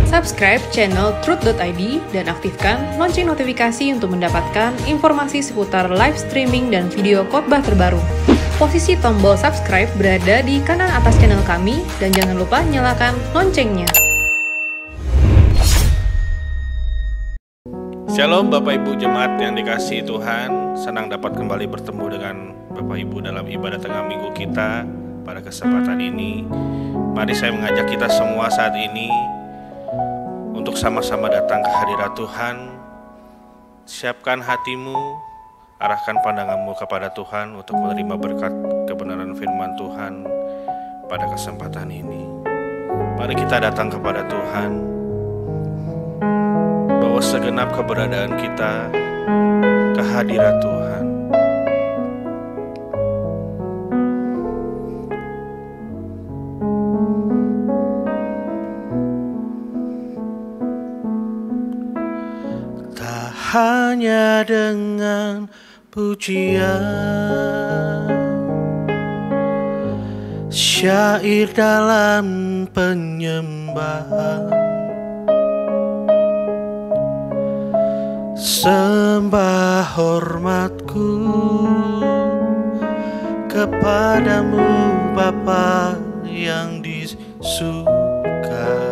Subscribe channel Truth.id dan aktifkan lonceng notifikasi untuk mendapatkan informasi seputar live streaming dan video khotbah terbaru. Posisi tombol subscribe berada di kanan atas channel kami dan jangan lupa nyalakan loncengnya. Shalom Bapak Ibu Jemaat yang dikasihi Tuhan, senang dapat kembali bertemu dengan Bapak Ibu dalam ibadah tengah minggu kita pada kesempatan ini. Mari saya mengajak kita semua saat ini untuk sama-sama datang ke hadirat Tuhan. Siapkan hatimu, arahkan pandanganmu kepada Tuhan untuk menerima berkat kebenaran firman Tuhan pada kesempatan ini. Mari kita datang kepada Tuhan, bawa segenap keberadaan kita ke hadirat Tuhan. Tak hanya dengan pujian, syair dalam penyembahan, sembah hormatku kepadamu Bapa yang di surga.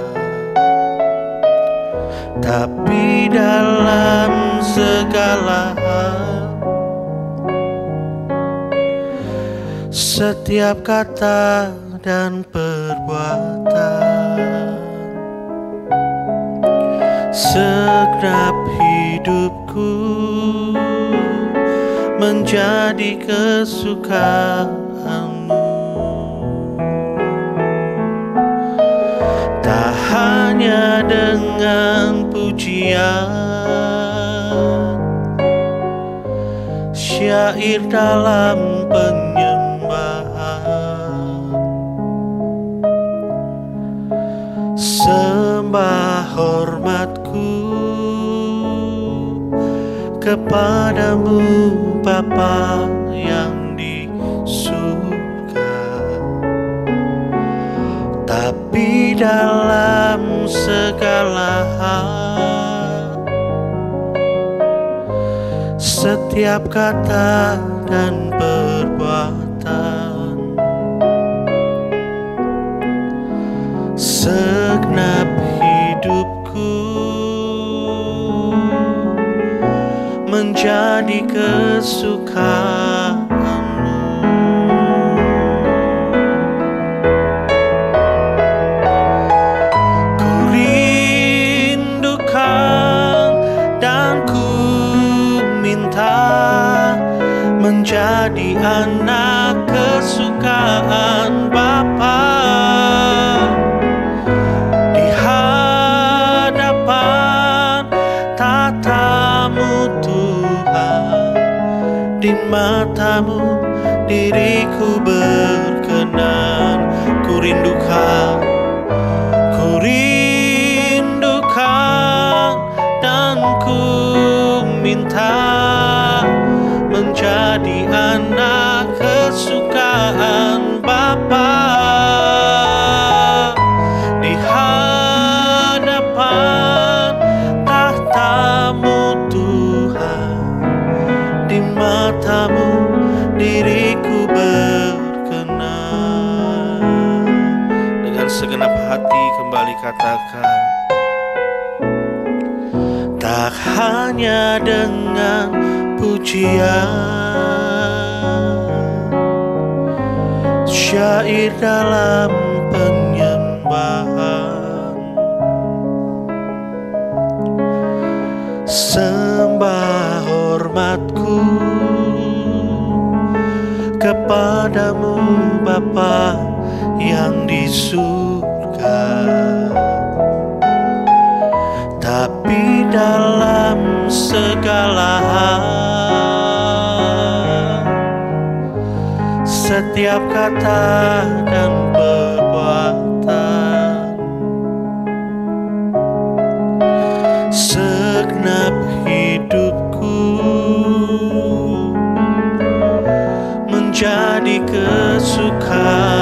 Tapi dalam segala hal, setiap kata dan perbuatan, segenap hidupku menjadi kesukaanmu. Tak hanya dengan pujian, syair dalam penyembahan, sembah hormatku kepadamu Bapa yang di surga. Tapi dalam segala hal, setiap kata dan perbuatan, segenap hidupku menjadi kesukaanmu. Ku rindukan dan ku minta menjadi anak kesukaan Bapa. Di hadapan tatamu Tuhan, di matamu diriku berkenan. Ku rindukan dan ku minta menjadi anak kesukaan Bapa. Di hadapan tahtamu Tuhan, di matamu diriku berkenan. Dengan segenap hati kembali katakan, tak hanya dengan pujian, syair dalam penyembahan, sembah hormatku kepadamu Bapa yang di surga. Tapi dalam segala hal, setiap kata dan perbuatan, segenap hidupku menjadi kesukaanmu.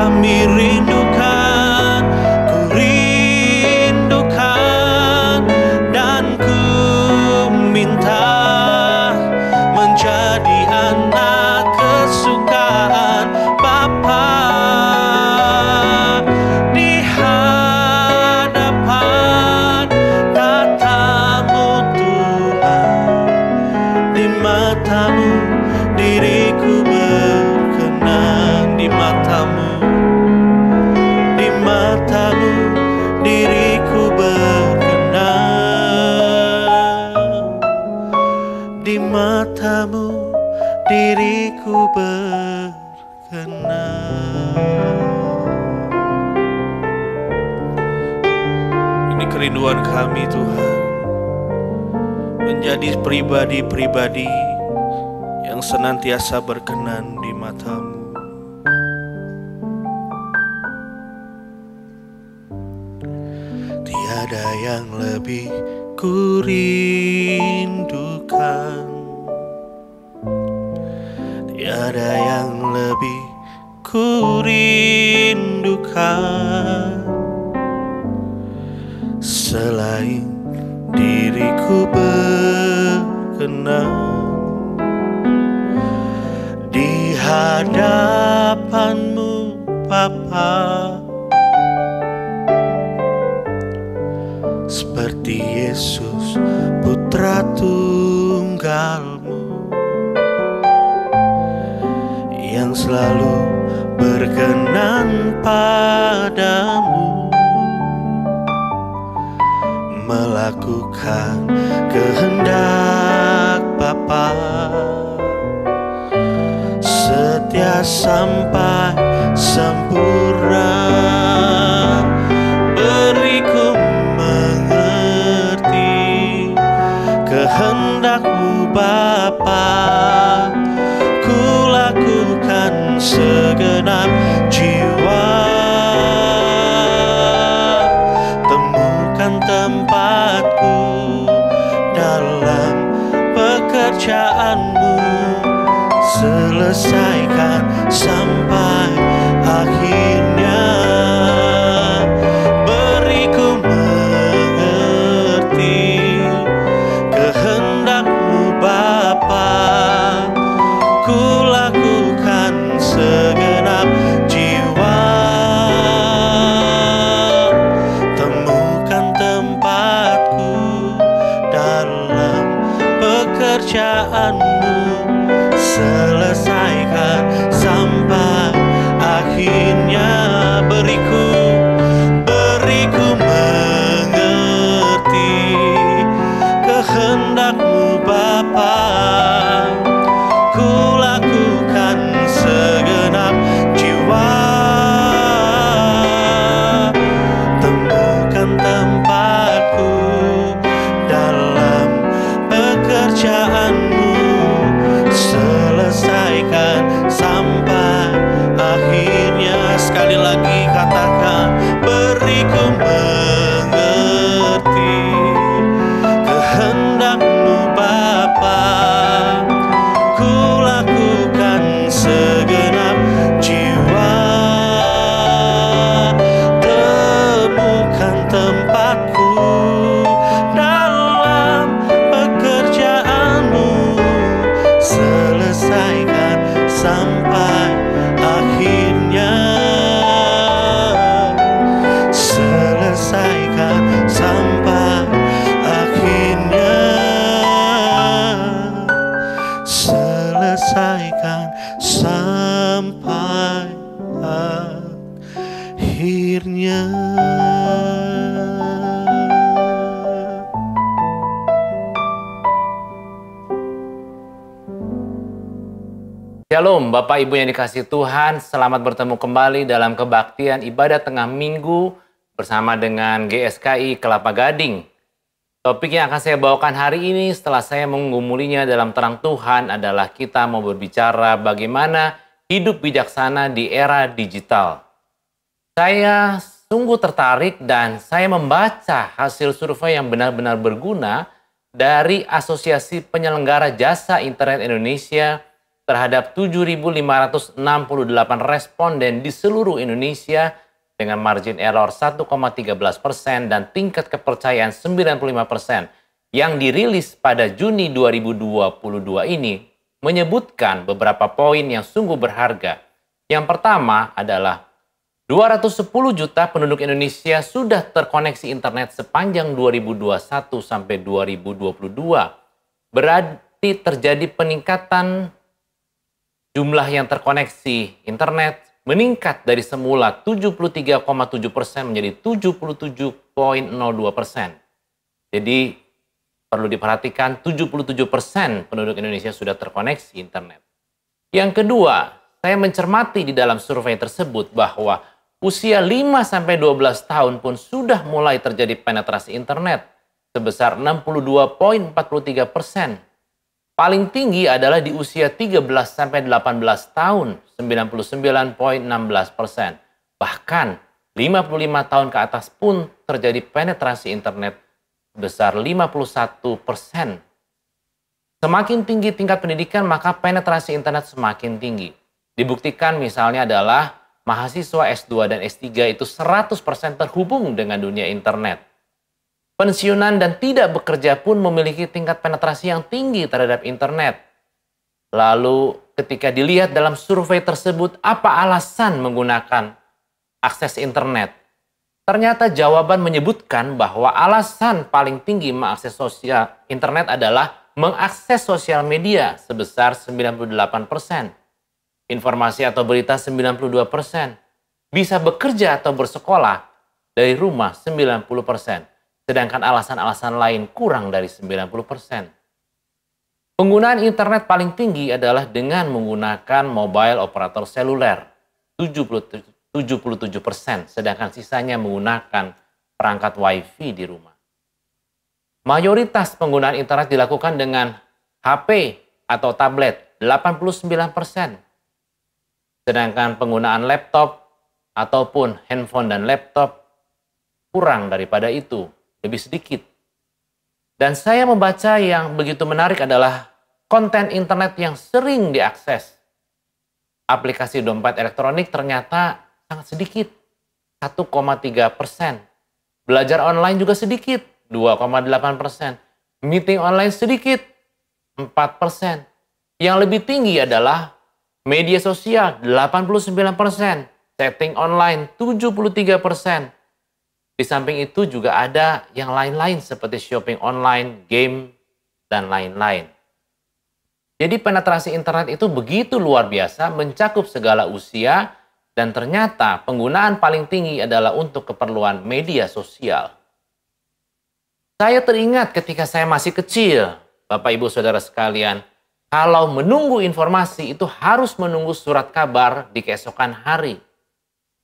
kami rindukan, ku rindukan, dan ku minta menjadi anak kesukaan Bapa. Di hadapan tatamu Tuhan, di matamu diriku berkenan, di matamu diriku berkenan, di matamu diriku berkenan. Ini kerinduan kami Tuhan, menjadi pribadi-pribadi yang senantiasa berkenan di matamu. Tiada yang lebih ku rindukan, tiada yang lebih ku rindukan selain diriku berkenan di hadapanmu Bapa, seperti Yesus putra tunggalmu yang selalu berkenan padamu, melakukan kehendak Bapa setia sampai sempurna. Beriku mengerti kehendakmu Bapa, ku lakukan segenap jiwa. Temukan tempatku dalam pekerjaanmu, selesaikan sampai akhirnya. Beriku mengerti kehendakmu Bapa, ku lakukan segenap jiwa. Temukan tempatku dalam pekerjaanmu, selesaikan sampai akhirnya. Beriku mengerti kehendakmu Bapa, ku lakukan segenap jiwa. Temukan tempatku dalam pekerjaanmu, selesaikan sampai akhirnya. Sekali lagi katakan, beriku mengerti kehendakmu Bapa, ku lakukan segenap jiwa. Temukan tempatku dalam pekerjaanmu, selesaikan sampai akhirnya. Selesaikan sampai akhirnya. Selesaikan sampai akhirnya. Shalom Bapak Ibu yang dikasihi Tuhan, selamat bertemu kembali dalam kebaktian ibadah tengah minggu bersama dengan GSKI Kelapa Gading. Topik yang akan saya bawakan hari ini setelah saya menggumulinya dalam terang Tuhan adalah kita mau berbicara bagaimana hidup bijaksana di era digital. Saya sungguh tertarik dan saya membaca hasil survei yang benar-benar berguna dari Asosiasi Penyelenggara Jasa Internet Indonesia terhadap 7.568 responden di seluruh Indonesia dengan margin error 1,13% dan tingkat kepercayaan 95% yang dirilis pada Juni 2022 ini menyebutkan beberapa poin yang sungguh berharga. Yang pertama adalah 210 juta penduduk Indonesia sudah terkoneksi internet sepanjang 2021 sampai 2022. Berarti terjadi peningkatan jumlah yang terkoneksi internet meningkat dari semula 73,7% menjadi 77,02%. Jadi perlu diperhatikan 77% penduduk Indonesia sudah terkoneksi internet. Yang kedua, saya mencermati di dalam survei tersebut bahwa usia 5-12 tahun pun sudah mulai terjadi penetrasi internet sebesar 62,43%. Paling tinggi adalah di usia 13-18 tahun, 99,16%. Bahkan 55 tahun ke atas pun terjadi penetrasi internet besar 51%. Semakin tinggi tingkat pendidikan, maka penetrasi internet semakin tinggi. Dibuktikan misalnya adalah mahasiswa S2 dan S3 itu 100% terhubung dengan dunia internet. Pensiunan dan tidak bekerja pun memiliki tingkat penetrasi yang tinggi terhadap internet. Lalu ketika dilihat dalam survei tersebut, apa alasan menggunakan akses internet? Ternyata jawaban menyebutkan bahwa alasan paling tinggi mengakses sosial internet adalah mengakses sosial media sebesar 98%. Informasi atau berita 92%. Bisa bekerja atau bersekolah dari rumah 90%. Sedangkan alasan-alasan lain kurang dari 90%. Penggunaan internet paling tinggi adalah dengan menggunakan mobile operator seluler, 77%, sedangkan sisanya menggunakan perangkat WiFi di rumah. Mayoritas penggunaan internet dilakukan dengan HP atau tablet, 89%. Sedangkan penggunaan laptop ataupun handphone dan laptop kurang daripada itu, lebih sedikit. Dan saya membaca yang begitu menarik adalah konten internet yang sering diakses. Aplikasi dompet elektronik ternyata sangat sedikit, 1,3%. Belajar online juga sedikit, 2,8%. Meeting online sedikit, 4%. Yang lebih tinggi adalah media sosial, 89%. Chatting online, 73%. Di samping itu juga ada yang lain-lain seperti shopping online, game, dan lain-lain. Jadi penetrasi internet itu begitu luar biasa, mencakup segala usia, dan ternyata penggunaan paling tinggi adalah untuk keperluan media sosial. Saya teringat ketika saya masih kecil, Bapak Ibu Saudara sekalian, kalau menunggu informasi itu harus menunggu surat kabar di keesokan hari.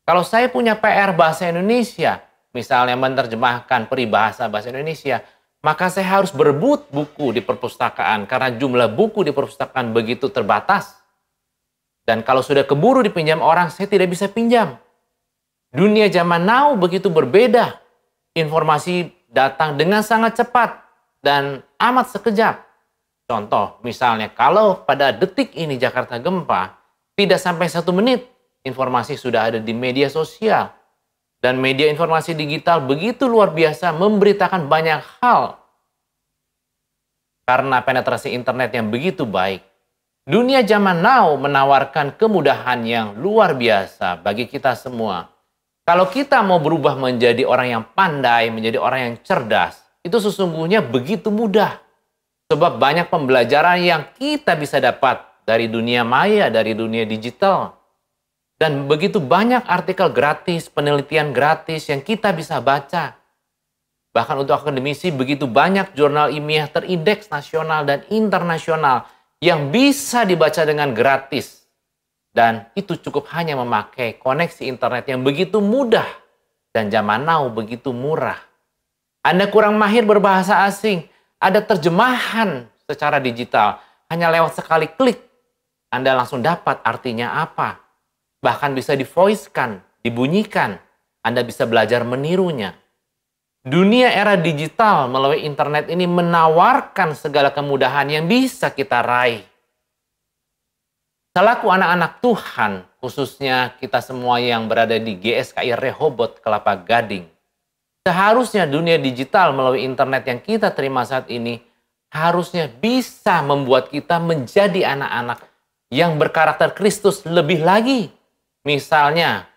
Kalau saya punya PR bahasa Indonesia, misalnya menerjemahkan peribahasa bahasa Indonesia, maka saya harus berebut buku di perpustakaan karena jumlah buku di perpustakaan begitu terbatas. Dan kalau sudah keburu dipinjam orang, saya tidak bisa pinjam. Dunia zaman now begitu berbeda. Informasi datang dengan sangat cepat dan amat sekejap. Contoh, misalnya kalau pada detik ini Jakarta gempa, tidak sampai 1 menit, informasi sudah ada di media sosial. Dan media informasi digital begitu luar biasa memberitakan banyak hal. Karena penetrasi internet yang begitu baik, dunia zaman now menawarkan kemudahan yang luar biasa bagi kita semua. Kalau kita mau berubah menjadi orang yang pandai, menjadi orang yang cerdas, itu sesungguhnya begitu mudah. Sebab banyak pembelajaran yang kita bisa dapat dari dunia maya, dari dunia digital. Dan begitu banyak artikel gratis, penelitian gratis yang kita bisa baca. Bahkan untuk akademisi begitu banyak jurnal ilmiah terindeks nasional dan internasional yang bisa dibaca dengan gratis. Dan itu cukup hanya memakai koneksi internet yang begitu mudah dan zaman now begitu murah. Anda kurang mahir berbahasa asing, ada terjemahan secara digital. Hanya lewat sekali klik, Anda langsung dapat artinya apa. Bahkan bisa di-voice-kan, dibunyikan. Anda bisa belajar menirunya. Dunia era digital melalui internet ini menawarkan segala kemudahan yang bisa kita raih. Selaku anak-anak Tuhan, khususnya kita semua yang berada di GSKI Rehoboth Kelapa Gading, seharusnya dunia digital melalui internet yang kita terima saat ini harusnya bisa membuat kita menjadi anak-anak yang berkarakter Kristus lebih lagi. Misalnya,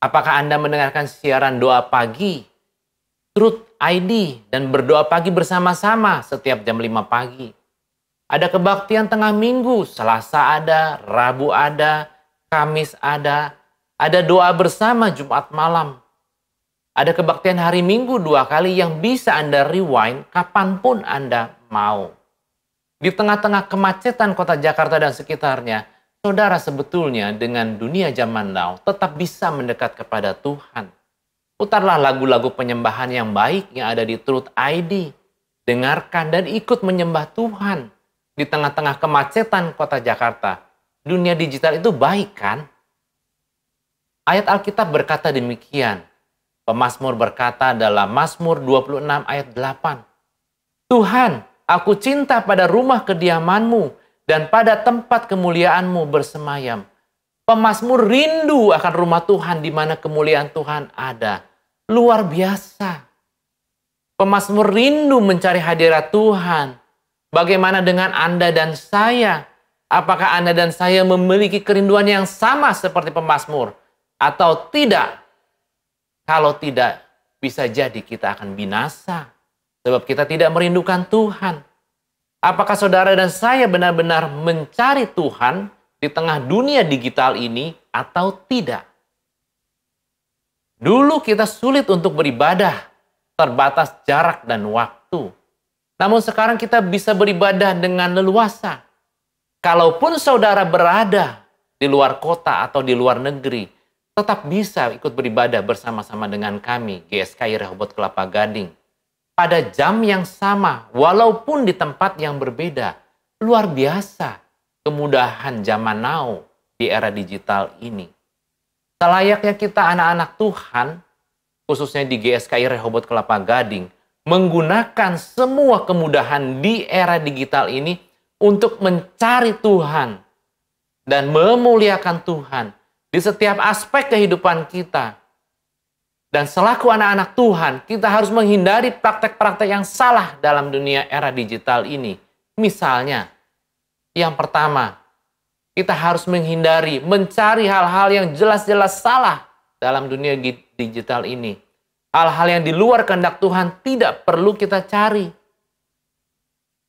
apakah Anda mendengarkan siaran doa pagi, Truth ID, dan berdoa pagi bersama-sama setiap jam 5 pagi? Ada kebaktian tengah minggu, Selasa ada, Rabu ada, Kamis ada doa bersama Jumat malam. Ada kebaktian hari Minggu 2 kali yang bisa Anda rewind kapanpun Anda mau. Di tengah-tengah kemacetan kota Jakarta dan sekitarnya, saudara sebetulnya dengan dunia zaman now tetap bisa mendekat kepada Tuhan. Putarlah lagu-lagu penyembahan yang baik yang ada di Truth ID. Dengarkan dan ikut menyembah Tuhan. Di tengah-tengah kemacetan kota Jakarta, dunia digital itu baik kan? Ayat Alkitab berkata demikian. Pemazmur berkata dalam Mazmur 26 ayat 8. Tuhan, aku cinta pada rumah kediaman-Mu dan pada tempat kemuliaan-Mu bersemayam. Pemazmur rindu akan rumah Tuhan di mana kemuliaan Tuhan ada. Luar biasa. Pemazmur rindu mencari hadirat Tuhan. Bagaimana dengan Anda dan saya? Apakah Anda dan saya memiliki kerinduan yang sama seperti pemazmur? Atau tidak? Kalau tidak, bisa jadi kita akan binasa. Sebab kita tidak merindukan Tuhan. Apakah saudara dan saya benar-benar mencari Tuhan di tengah dunia digital ini atau tidak? Dulu kita sulit untuk beribadah, terbatas jarak dan waktu. Namun sekarang kita bisa beribadah dengan leluasa. Kalaupun saudara berada di luar kota atau di luar negeri, tetap bisa ikut beribadah bersama-sama dengan kami, GSKI Rehoboth Kelapa Gading. Pada jam yang sama, walaupun di tempat yang berbeda. Luar biasa kemudahan zaman now di era digital ini. Selayaknya kita anak-anak Tuhan, khususnya di GSKI Rehoboth Kelapa Gading, menggunakan semua kemudahan di era digital ini untuk mencari Tuhan dan memuliakan Tuhan di setiap aspek kehidupan kita. Dan selaku anak-anak Tuhan, kita harus menghindari praktek-praktek yang salah dalam dunia era digital ini. Misalnya, yang pertama, kita harus menghindari mencari hal-hal yang jelas-jelas salah dalam dunia digital ini. Hal-hal yang di luar kehendak Tuhan tidak perlu kita cari.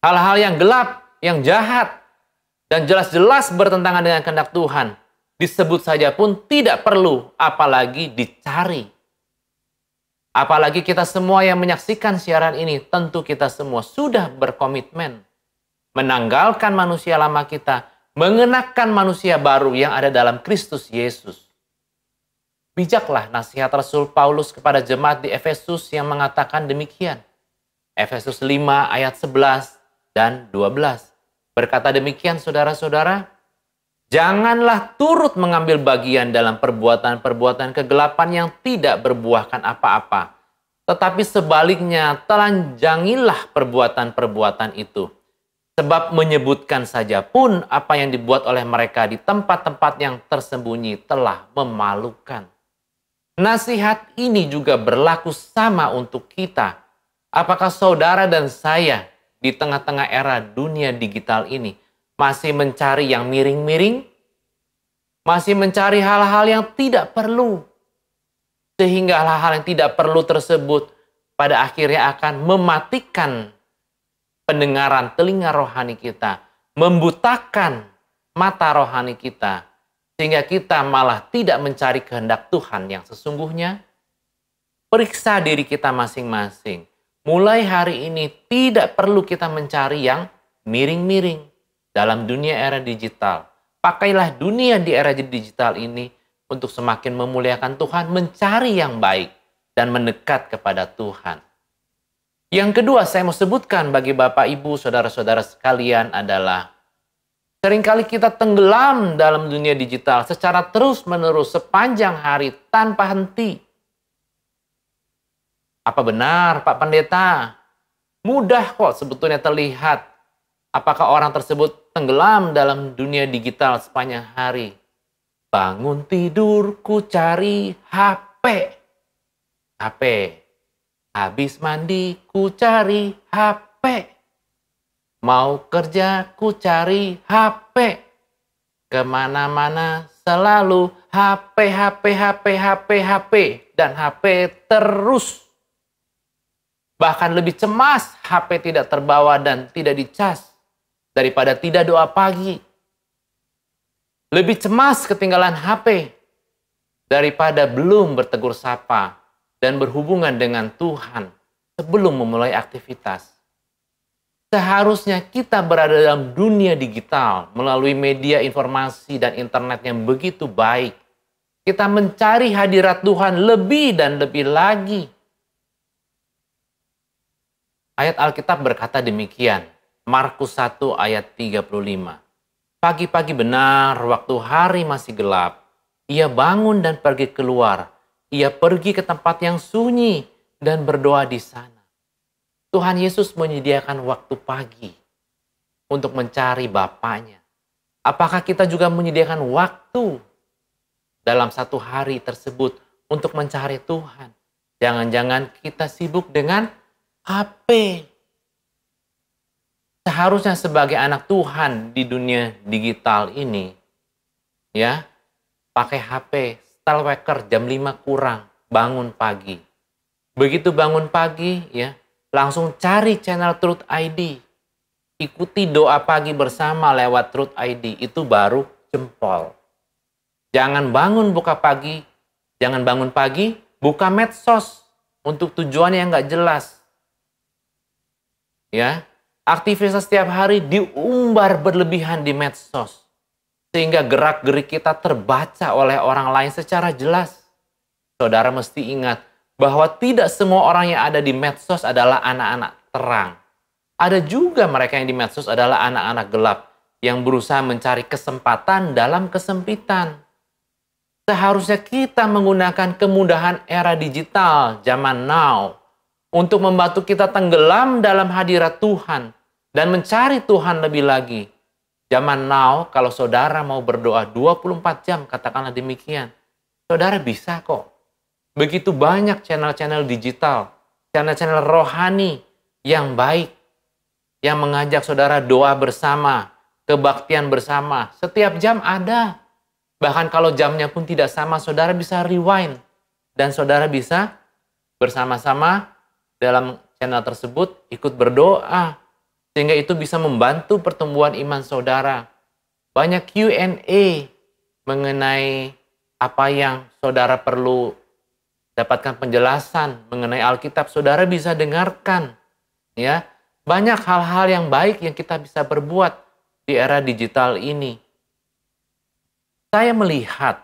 Hal-hal yang gelap, yang jahat, dan jelas-jelas bertentangan dengan kehendak Tuhan, disebut saja pun tidak perlu, apalagi dicari. Apalagi kita semua yang menyaksikan siaran ini, tentu kita semua sudah berkomitmen menanggalkan manusia lama kita, mengenakan manusia baru yang ada dalam Kristus Yesus. Bijaklah nasihat Rasul Paulus kepada jemaat di Efesus yang mengatakan demikian. Efesus 5 ayat 11 dan 12. Berkata demikian saudara-saudara, janganlah turut mengambil bagian dalam perbuatan-perbuatan kegelapan yang tidak berbuahkan apa-apa. Tetapi sebaliknya telanjangilah perbuatan-perbuatan itu. Sebab menyebutkan saja pun apa yang dibuat oleh mereka di tempat-tempat yang tersembunyi telah memalukan. Nasihat ini juga berlaku sama untuk kita. Apakah saudara dan saya di tengah-tengah era dunia digital ini masih mencari yang miring-miring? Masih mencari hal-hal yang tidak perlu? Sehingga hal-hal yang tidak perlu tersebut pada akhirnya akan mematikan pendengaran telinga rohani kita, membutakan mata rohani kita, sehingga kita malah tidak mencari kehendak Tuhan yang sesungguhnya. Periksa diri kita masing-masing. Mulai hari ini tidak perlu kita mencari yang miring-miring dalam dunia era digital. Pakailah dunia di era digital ini untuk semakin memuliakan Tuhan, mencari yang baik dan mendekat kepada Tuhan. Yang kedua saya mau sebutkan bagi Bapak, Ibu, saudara-saudara sekalian adalah seringkali kita tenggelam dalam dunia digital secara terus-menerus sepanjang hari tanpa henti. Apa benar Pak Pendeta? Mudah kok sebetulnya terlihat apakah orang tersebut tenggelam dalam dunia digital sepanjang hari. Bangun tidur, ku cari HP. HP. Habis mandi, ku cari HP. Mau kerja, ku cari HP. Kemana-mana selalu HP, HP, HP, HP, HP. Dan HP terus. Bahkan lebih cemas HP tidak terbawa dan tidak dicas daripada tidak doa pagi. Lebih cemas ketinggalan HP daripada belum bertegur sapa dan berhubungan dengan Tuhan sebelum memulai aktivitas. Seharusnya kita berada dalam dunia digital melalui media informasi dan internet yang begitu baik. Kita mencari hadirat Tuhan lebih dan lebih lagi. Ayat Alkitab berkata demikian, Markus 1 ayat 35. Pagi-pagi benar, waktu hari masih gelap, ia bangun dan pergi keluar. Ia pergi ke tempat yang sunyi dan berdoa di sana. Tuhan Yesus menyediakan waktu pagi untuk mencari Bapaknya. Apakah kita juga menyediakan waktu dalam satu hari tersebut untuk mencari Tuhan? Jangan-jangan kita sibuk dengan HP. Seharusnya sebagai anak Tuhan di dunia digital ini, ya, pakai HP, style waker jam 5 kurang, bangun pagi. Begitu bangun pagi, ya, langsung cari channel Truth ID. Ikuti doa pagi bersama lewat Truth ID, itu baru jempol. Jangan bangun pagi, buka medsos untuk tujuan yang nggak jelas. Ya, aktivitas setiap hari diumbar berlebihan di medsos. Sehingga gerak-gerik kita terbaca oleh orang lain secara jelas. Saudara mesti ingat bahwa tidak semua orang yang ada di medsos adalah anak-anak terang. Ada juga mereka yang di medsos adalah anak-anak gelap yang berusaha mencari kesempatan dalam kesempitan. Seharusnya kita menggunakan kemudahan era digital zaman now untuk membantu kita tenggelam dalam hadirat Tuhan dan mencari Tuhan lebih lagi. Zaman now, kalau saudara mau berdoa 24 jam, katakanlah demikian, saudara bisa kok. Begitu banyak channel-channel digital, channel-channel rohani yang baik, yang mengajak saudara doa bersama, kebaktian bersama. Setiap jam ada. Bahkan kalau jamnya pun tidak sama, saudara bisa rewind. Dan saudara bisa bersama-sama dalam channel tersebut ikut berdoa. Sehingga itu bisa membantu pertumbuhan iman saudara. Banyak Q&A mengenai apa yang saudara perlu dapatkan penjelasan mengenai Alkitab. Saudara bisa dengarkan. Ya, banyak hal-hal yang baik yang kita bisa berbuat di era digital ini. Saya melihat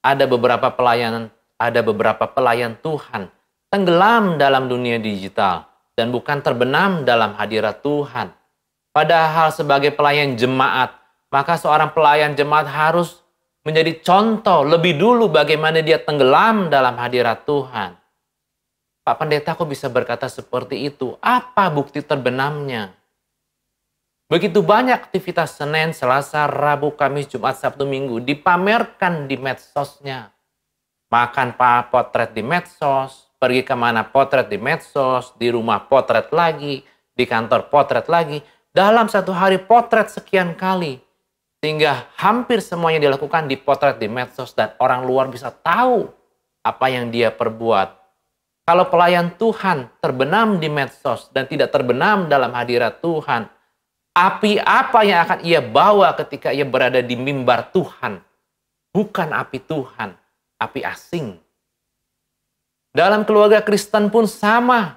ada beberapa pelayan Tuhan tenggelam dalam dunia digital dan bukan terbenam dalam hadirat Tuhan. Padahal sebagai pelayan jemaat, maka seorang pelayan jemaat harus menjadi contoh lebih dulu bagaimana dia tenggelam dalam hadirat Tuhan. Pak Pendeta kok bisa berkata seperti itu? Apa bukti terbenamnya? Begitu banyak aktivitas Senin, Selasa, Rabu, Kamis, Jumat, Sabtu, Minggu dipamerkan di medsosnya. Makan potret di medsos, pergi kemana potret di medsos, di rumah potret lagi, di kantor potret lagi. Dalam satu hari potret sekian kali. Sehingga hampir semuanya dilakukan di potret di medsos dan orang luar bisa tahu apa yang dia perbuat. Kalau pelayan Tuhan terbenam di medsos dan tidak terbenam dalam hadirat Tuhan, api apa yang akan ia bawa ketika ia berada di mimbar Tuhan? Bukan api Tuhan, api asing. Dalam keluarga Kristen pun sama.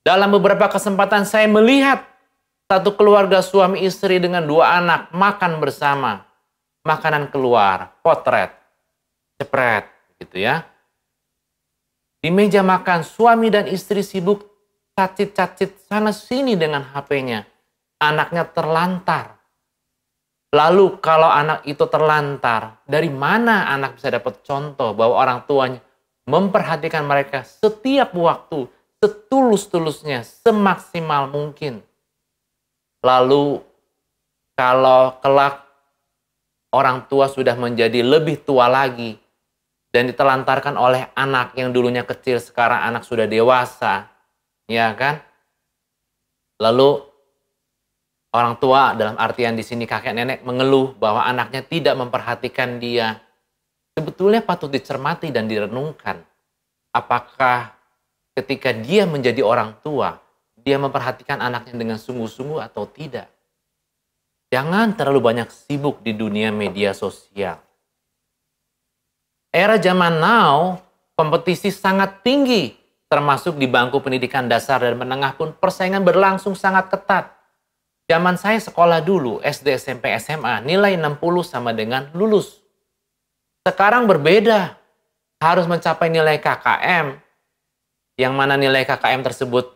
Dalam beberapa kesempatan saya melihat satu keluarga suami istri dengan 2 anak makan bersama. Makanan keluar, potret, cepret, gitu ya. Di meja makan, suami dan istri sibuk cacit-cacit sana-sini dengan HP-nya. Anaknya terlantar. Lalu kalau anak itu terlantar, dari mana anak bisa dapat contoh bahwa orang tuanya memperhatikan mereka setiap waktu, setulus-tulusnya, semaksimal mungkin. Lalu kalau kelak orang tua sudah menjadi lebih tua lagi dan ditelantarkan oleh anak yang dulunya kecil, sekarang anak sudah dewasa, ya kan? Lalu orang tua dalam artian di sini kakek nenek mengeluh bahwa anaknya tidak memperhatikan dia. Sebetulnya patut dicermati dan direnungkan. Apakah ketika dia menjadi orang tua, dia memperhatikan anaknya dengan sungguh-sungguh atau tidak? Jangan terlalu banyak sibuk di dunia media sosial. Era zaman now, kompetisi sangat tinggi, termasuk di bangku pendidikan dasar dan menengah pun persaingan berlangsung sangat ketat. Zaman saya sekolah dulu, SD, SMP, SMA, nilai 60 sama dengan lulus. Sekarang berbeda, harus mencapai nilai KKM, yang mana nilai KKM tersebut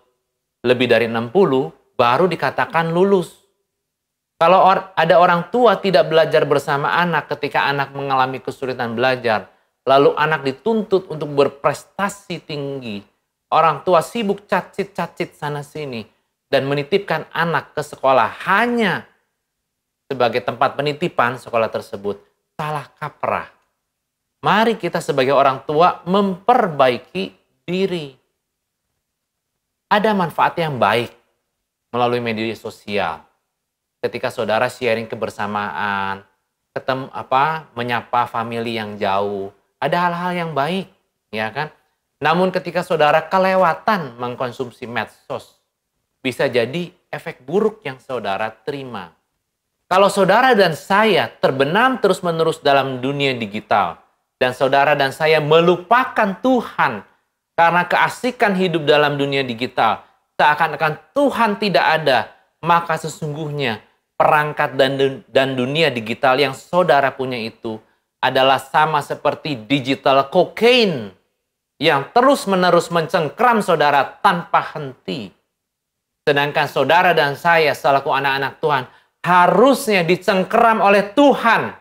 lebih dari 60, baru dikatakan lulus. Kalau ada orang tua tidak belajar bersama anak ketika anak mengalami kesulitan belajar, lalu anak dituntut untuk berprestasi tinggi, orang tua sibuk cacit-cacit sana-sini, dan menitipkan anak ke sekolah hanya sebagai tempat penitipan sekolah tersebut, salah kaprah. Mari kita sebagai orang tua memperbaiki diri. Ada manfaat yang baik melalui media sosial. Ketika saudara sharing kebersamaan, menyapa famili yang jauh, ada hal-hal yang baik, ya kan? Namun ketika saudara kelewatan mengkonsumsi medsos, bisa jadi efek buruk yang saudara terima. Kalau saudara dan saya terbenam terus-menerus dalam dunia digital, dan saudara dan saya melupakan Tuhan karena keasikan hidup dalam dunia digital, seakan-akan Tuhan tidak ada, maka sesungguhnya perangkat dan dunia digital yang saudara punya itu adalah sama seperti digital cocaine yang terus-menerus mencengkram saudara tanpa henti. Sedangkan saudara dan saya selaku anak-anak Tuhan harusnya dicengkram oleh Tuhan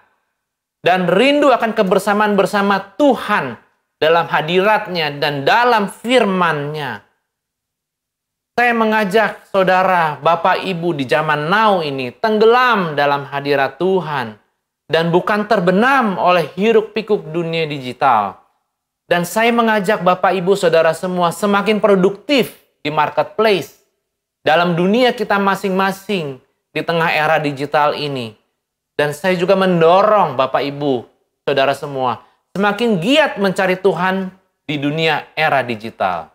dan rindu akan kebersamaan bersama Tuhan dalam hadiratnya dan dalam firman-Nya. Saya mengajak saudara, Bapak, Ibu di zaman now ini tenggelam dalam hadirat Tuhan dan bukan terbenam oleh hiruk-pikuk dunia digital. Dan saya mengajak Bapak, Ibu, saudara semua semakin produktif di marketplace dalam dunia kita masing-masing di tengah era digital ini. Dan saya juga mendorong Bapak, Ibu, saudara semua semakin giat mencari Tuhan di dunia era digital.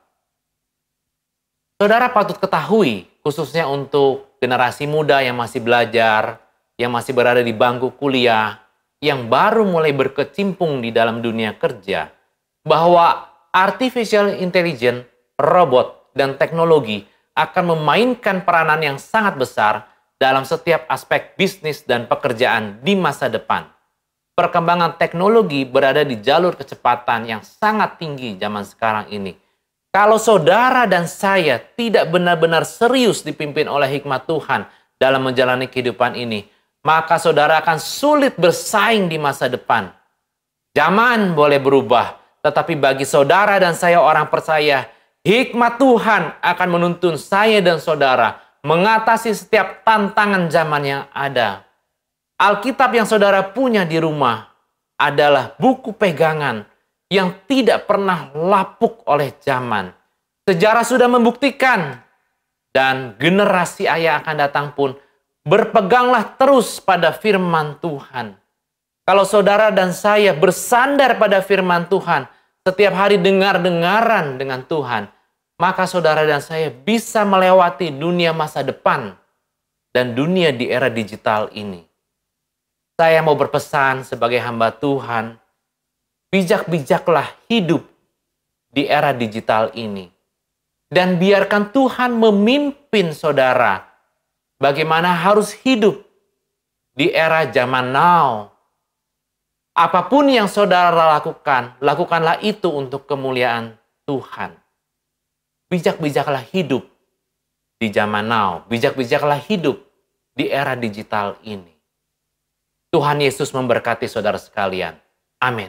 Saudara patut ketahui, khususnya untuk generasi muda yang masih belajar, yang masih berada di bangku kuliah, yang baru mulai berkecimpung di dalam dunia kerja, bahwa artificial intelligence, robot, dan teknologi akan memainkan peranan yang sangat besar dalam setiap aspek bisnis dan pekerjaan di masa depan. Perkembangan teknologi berada di jalur kecepatan yang sangat tinggi zaman sekarang ini. Kalau saudara dan saya tidak benar-benar serius dipimpin oleh hikmat Tuhan dalam menjalani kehidupan ini, maka saudara akan sulit bersaing di masa depan. Zaman boleh berubah, tetapi bagi saudara dan saya orang percaya, hikmat Tuhan akan menuntun saya dan saudara mengatasi setiap tantangan zaman yang ada. Alkitab yang saudara punya di rumah adalah buku pegangan yang tidak pernah lapuk oleh zaman. Sejarah sudah membuktikan, dan generasi ayah akan datang pun berpeganglah terus pada firman Tuhan. Kalau saudara dan saya bersandar pada firman Tuhan, setiap hari dengar-dengaran dengan Tuhan, maka saudara dan saya bisa melewati dunia masa depan dan dunia di era digital ini. Saya mau berpesan sebagai hamba Tuhan, bijak-bijaklah hidup di era digital ini. Dan biarkan Tuhan memimpin saudara bagaimana harus hidup di era zaman now. Apapun yang saudara lakukan, lakukanlah itu untuk kemuliaan Tuhan. Bijak-bijaklah hidup di zaman now. Bijak-bijaklah hidup di era digital ini. Tuhan Yesus memberkati saudara sekalian. Amin.